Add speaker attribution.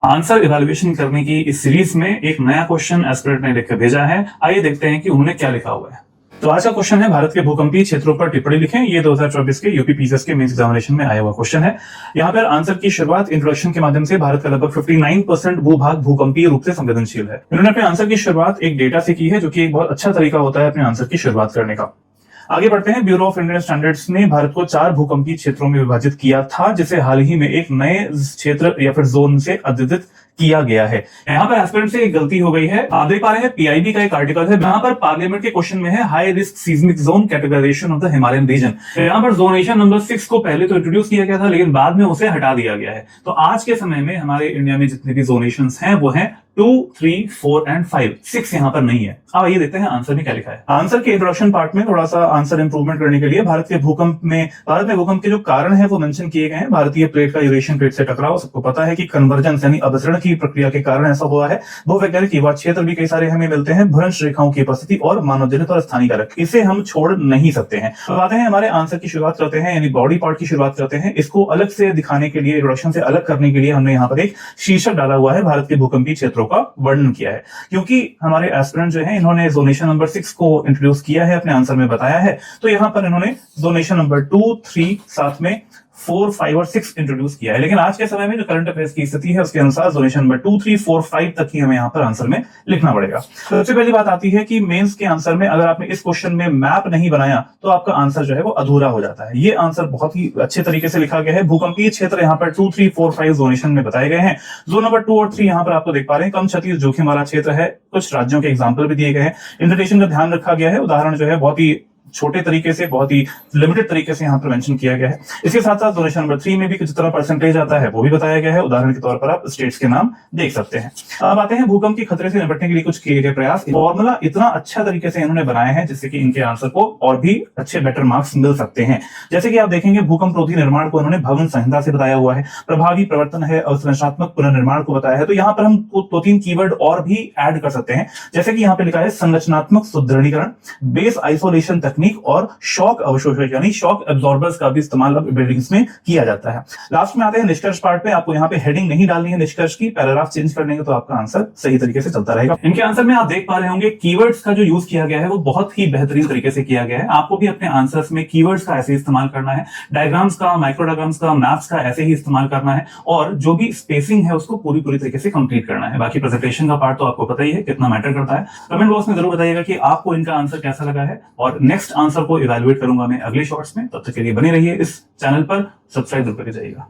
Speaker 1: Answer evaluation करने की इस सीरीज में एक नया क्वेश्चन एस्पिरेंट ने लिखकर भेजा है। आइए देखते हैं कि उन्होंने क्या लिखा हुआ है। तो आज का क्वेश्चन है, भारत के भूकंपीय क्षेत्रों पर टिप्पणी लिखें। ये 2024 के यूपी पीसीएस के मेंस एग्जामिनेशन में आया हुआ क्वेश्चन है। यहाँ पर आंसर की शुरुआत इंट्रोडक्शन के माध्यम से भारत का लगभग 59% भूभाग भूकंपीय रूप से संवेदनशील है। इन्होंने अपने आंसर की शुरुआत एक डेटा से की है, जो कि एक बहुत अच्छा तरीका होता है अपने आंसर की शुरुआत करने का। आगे बढ़ते हैं। ब्यूरो ऑफ इंडियन स्टैंडर्ड्स ने भारत को 4 भूकंपीय क्षेत्रों में विभाजित किया था, जिसे हाल ही में एक नए क्षेत्र या फिर जोन से अद्यतित किया गया है। यहाँ पर एस्पिरेंट से एक गलती हो गई है। आप देख पा रहे हैं पीआईबी का एक आर्टिकल है, यहाँ पर पार्लियामेंट के क्वेश्चन में है high risk seismic zone categorization of the Himalayan region. यहाँ पर जोनेशन नंबर 6 को पहले तो इंट्रोड्यूस किया गया था, लेकिन बाद में उसे हटा दिया गया है। तो आज के समय में हमारे इंडिया में जितने भी जोनेशंस हैं वो हैं 2, 3, 4 एंड 5। 6 यहाँ पर नहीं है। अब ये देखते हैं आंसर में क्या लिखा है। आंसर के इंट्रोडक्शन पार्ट में थोड़ा सा आंसर इंप्रूवमेंट करने के लिए भारत में भूकंप के जो कारण है वो मेंशन किए गए हैं। भारतीय प्लेट का यूरेशियन प्लेट से टकराव, सबको पता है कि कन्वर्जेंस यानी अपसरण की प्रक्रिया के कारण ऐसा हुआ है। भूवैज्ञानिक युवा क्षेत्र भी कई सारे हमें मिलते हैं, भ्रंश रेखाओं की उपस्थिति और मानवजनित और स्थानीय कारक, इसे हम छोड़ नहीं सकते हैं। अब आते हैं हमारे आंसर की शुरुआत करते हैं, यानी बॉडी पार्ट की शुरुआत करते हैं। इसको अलग से दिखाने के लिए, इंट्रोडक्शन से अलग करने के लिए हमने यहाँ पर एक शीर्षक डाला हुआ है, भारत के भूकंपीय क्षेत्रों का वर्णन किया है। क्योंकि हमारे एस्पिरेंट जो है इन्होंने जोनेशन नंबर 6 को इंट्रोड्यूस किया है, अपने आंसर में बताया है, तो यहाँ पर इन्होंने जोनेशन नंबर 2, 3 साथ में 4, 5 और 6 इंट्रोड्यूस किया है। लेकिन आज के समय में जो करंट अफेयर्स की स्थिति है उसके अनुसार जोनेशन नंबर 2, 3, 4, 5 तक ही हमें यहाँ पर आंसर में लिखना पड़ेगा। सबसे पहली बात आती है कि मेंस के आंसर में अगर आपने इस क्वेश्चन में मैप नहीं बनाया तो आपका आंसर जो है वो अधूरा हो जाता है। ये आंसर बहुत ही अच्छे तरीके से लिखा गया है। भूकंपीय क्षेत्र यहाँ पर 2, 3, 4, 5 जोनेशन में बताए गए हैं। जोन नंबर 2 और 3 यहाँ पर आपको देख पा रहे हैं, कम क्षति जोखिम वाला क्षेत्र है। कुछ राज्यों के एग्जाम्पल भी दिए गए हैं। इंटरप्रिटेशन का ध्यान रखा गया है। उदाहरण जो है बहुत ही छोटे तरीके से, बहुत ही लिमिटेड तरीके से यहाँ पर मेंशन किया गया है। इसके साथ साथ जोनेशन नंबर 3 में भी कितना परसेंटेज आता है वो भी बताया गया है। उदाहरण के तौर पर आप स्टेट्स के नाम देख सकते हैं। अब आते हैं भूकंप के खतरे से निपटने के लिए कुछ किए गए प्रयास। फॉर्मूला इतना अच्छा तरीके से इन्होंने बनाया है जिससे कि इनके आंसर को और भी अच्छे बेटर मार्क्स मिल सकते हैं। जैसे कि आप देखेंगे, भूकंप रोधी निर्माण को इन्होंने भवन संहिता से बताया हुआ है। प्रभावी प्रवर्तन है, अवसंरचनात्मक पुनर्निर्माण को बताया है। तो यहाँ पर हम 2-3 कीवर्ड और भी ऐड कर सकते हैं, जैसे कि यहाँ पे लिखा है संरचनात्मक सुदृढ़ीकरण, बेस आइसोलेशन तकनीक और शॉक अवशोषक यानी शॉक एब्जॉर्बर्स का भी इस्तेमाल अब बिल्डिंग्स में किया जाता है। लास्ट में आते हैं निष्कर्ष पार्ट पे। आपको यहाँ पे हेडिंग नहीं डालनी है निष्कर्ष की, पैराग्राफ चेंज कर लेंगे तो आपका आंसर सही तरीके से चलता रहेगा। इनके आंसर में आप देख पा रहे होंगे कीवर्ड्स का जो यूज किया गया है वो बहुत ही बेहतरीन तरीके से किया गया है। आपको भी अपने आंसर्स में कीवर्ड्स का ऐसे इस्तेमाल करना है, डायग्राम्स का, माइक्रो डायग्राम्स का, मैप्स का ऐसे ही इस्तेमाल करना है, और जो भी स्पेसिंग है उसको पूरी तरीके से कंप्लीट करना है। बाकी प्रेजेंटेशन का पार्ट तो आपको पता ही है कितना मैटर करता है। कमेंट बॉक्स में जरूर बताइएगा कि आपको इनका आंसर कैसा लगा है, और नेक्स्ट आंसर को इवैल्यूएट करूंगा मैं अगले शॉर्ट्स में। तब तक के लिए बने रहिए इस चैनल पर, सब्सक्राइब जरूर करके जाइएगा।